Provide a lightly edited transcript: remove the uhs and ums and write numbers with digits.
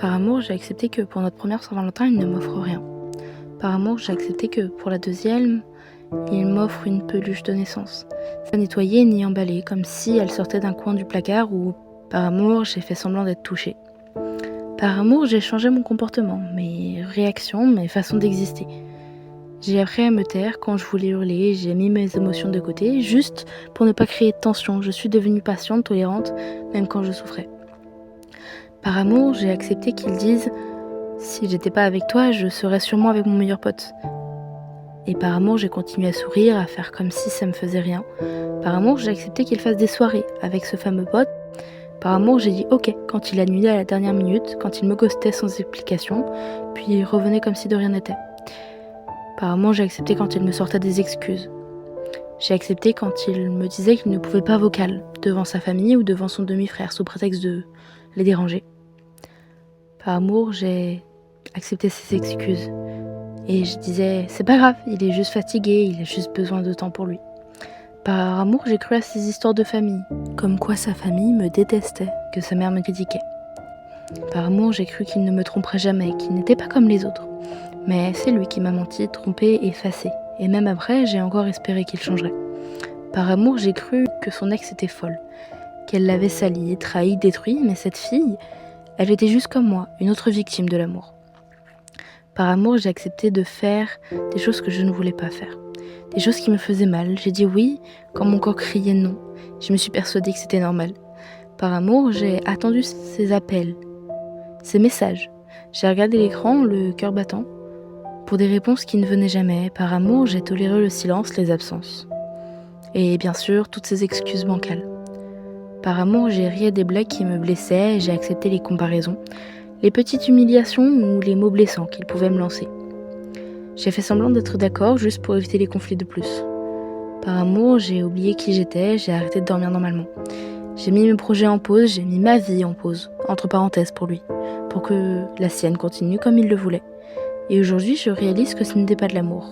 Par amour, j'ai accepté que pour notre première Saint-Valentin, il ne m'offre rien. Par amour, j'ai accepté que pour la deuxième, il m'offre une peluche de naissance. Pas nettoyée ni emballée, comme si elle sortait d'un coin du placard ou, par amour, j'ai fait semblant d'être touchée. Par amour, j'ai changé mon comportement, mes réactions, mes façons d'exister. J'ai appris à me taire quand je voulais hurler, j'ai mis mes émotions de côté, juste pour ne pas créer de tension. Je suis devenue patiente, tolérante, même quand je souffrais. Par amour, j'ai accepté qu'ils disent « Si j'étais pas avec toi, je serais sûrement avec mon meilleur pote ». Et par amour, j'ai continué à sourire, à faire comme si ça me faisait rien. Par amour, j'ai accepté qu'il fasse des soirées avec ce fameux pote. Par amour, j'ai dit ok quand il annulait à la dernière minute, quand il me ghostait sans explication, puis il revenait comme si de rien n'était. Par amour, j'ai accepté quand il me sortait des excuses. J'ai accepté quand il me disait qu'il ne pouvait pas vocal devant sa famille ou devant son demi-frère sous prétexte de les déranger. Par amour, j'ai accepté ses excuses. Et je disais, c'est pas grave, il est juste fatigué, il a juste besoin de temps pour lui. Par amour, j'ai cru à ces histoires de famille, comme quoi sa famille me détestait, que sa mère me critiquait. Par amour, j'ai cru qu'il ne me tromperait jamais, qu'il n'était pas comme les autres. Mais c'est lui qui m'a menti, trompé, effacé. Et même après, j'ai encore espéré qu'il changerait. Par amour, j'ai cru que son ex était folle, qu'elle l'avait sali, trahi, détruit, mais cette fille, elle était juste comme moi, une autre victime de l'amour. Par amour, j'ai accepté de faire des choses que je ne voulais pas faire. Des choses qui me faisaient mal. J'ai dit oui quand mon corps criait non. Je me suis persuadée que c'était normal. Par amour, j'ai attendu ces appels, ces messages. J'ai regardé l'écran, le cœur battant, pour des réponses qui ne venaient jamais. Par amour, j'ai toléré le silence, les absences. Et bien sûr, toutes ces excuses bancales. Par amour, j'ai ri des blagues qui me blessaient et j'ai accepté les comparaisons, les petites humiliations ou les mots blessants qu'ils pouvaient me lancer. J'ai fait semblant d'être d'accord juste pour éviter les conflits de plus. Par amour, j'ai oublié qui j'étais, j'ai arrêté de dormir normalement. J'ai mis mes projets en pause, j'ai mis ma vie en pause, entre parenthèses pour lui, pour que la sienne continue comme il le voulait. Et aujourd'hui, je réalise que ce n'était pas de l'amour.